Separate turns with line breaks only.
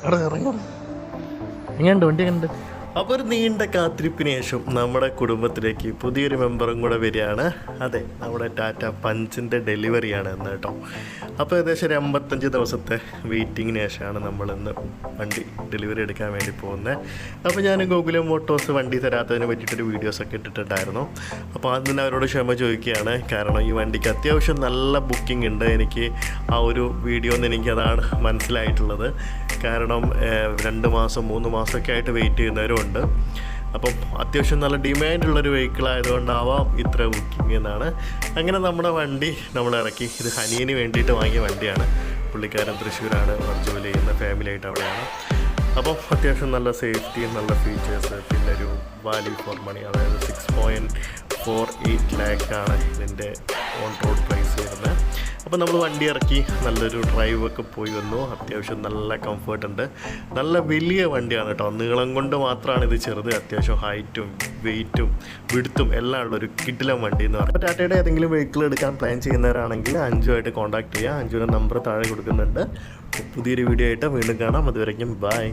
അവിടെ ഇറങ്ങി എങ്ങനെയുണ്ട് വണ്ടി എങ്ങനെയുണ്ട്? അപ്പോൾ ഒരു നീണ്ട കാത്തിരിപ്പിന് ശേഷം നമ്മുടെ കുടുംബത്തിലേക്ക് പുതിയൊരു മെമ്പറും കൂടെ വരികയാണ്. അതെ, നമ്മുടെ ടാറ്റ പഞ്ചിൻ്റെ ഡെലിവറിയാണ് ഇന്ന് കേട്ടോ. അപ്പോൾ ഏകദേശം ഒരു 55 ദിവസത്തെ വെയിറ്റിങ്ങിന് ശേഷമാണ് നമ്മളിന്ന് വണ്ടി ഡെലിവറി എടുക്കാൻ വേണ്ടി പോകുന്നത്. അപ്പോൾ ഞാൻ ഗൂഗിൾ മോട്ടോഴ്സ് വണ്ടി തരാത്തതിനെ പറ്റിയിട്ടൊരു വീഡിയോസൊക്കെ ഇട്ടിട്ടുണ്ടായിരുന്നു. അപ്പോൾ അതിന് അവരോട് ക്ഷമ ചോദിക്കുകയാണ്. കാരണം ഈ വണ്ടിക്ക് അത്യാവശ്യം നല്ല ബുക്കിംഗ് ഉണ്ട്. എനിക്ക് ആ ഒരു വീഡിയോ നിന്ന് എനിക്കതാണ് മനസ്സിലായിട്ടുള്ളത്. കാരണം 2 മാസം 3 മാസമൊക്കെ ആയിട്ട് വെയിറ്റ് ചെയ്യുന്നവരും ഉണ്ട്. അപ്പം അത്യാവശ്യം നല്ല ഡിമാൻഡുള്ളൊരു വെഹിക്കിൾ ആയതുകൊണ്ടാവാം ഇത്ര ബുക്കിംഗ് എന്നാണ്. അങ്ങനെ നമ്മുടെ വണ്ടി നമ്മൾ ഇറക്കി. ഇത് ഹനിയന് വേണ്ടിയിട്ട് വാങ്ങിയ വണ്ടിയാണ്. പുള്ളിക്കാരൻ തൃശ്ശൂരാണ് ജോലി ചെയ്യുന്ന, ഫാമിലി ആയിട്ട് അവിടെയാണ്. അപ്പം അത്യാവശ്യം നല്ല സേഫ്റ്റിയും നല്ല ഫീച്ചേഴ്സ്, പിന്നെ ഒരു വാല്യൂ ഫോർ മണി, അതായത് 6.48 ലാക്കാണ് ഇതിൻ്റെ ഓൺ റോഡ് പ്രൈസ് വരുന്നത്. അപ്പോൾ നമ്മൾ വണ്ടി ഇറക്കി നല്ലൊരു ഡ്രൈവൊക്കെ പോയി വന്നു. അത്യാവശ്യം നല്ല കംഫർട്ട് ഉണ്ട്. നല്ല വലിയ വണ്ടിയാണ് കേട്ടോ. നീളം കൊണ്ട് മാത്രമാണ് ഇത് ചെറുത്. അത്യാവശ്യം ഹൈറ്റും വെയിറ്റും വിഡ്ത്തും എല്ലാം ഉള്ളൊരു കിടിലൻ വണ്ടി എന്ന് പറയുന്നത്. ടാറ്റയുടെ ഏതെങ്കിലും വെഹിക്കിൾ എടുക്കാൻ പ്ലാൻ ചെയ്യുന്നവരാണെങ്കിൽ അഞ്ജുമായിട്ട് കോൺടാക്ട് ചെയ്യുക. അഞ്ജുവിൻ്റെ നമ്പർ താഴെ കൊടുക്കുന്നുണ്ട്. പുതിയൊരു വീഡിയോ ആയിട്ട് വീണ്ടും കാണാം. അതുവരയ്ക്കും ബൈ.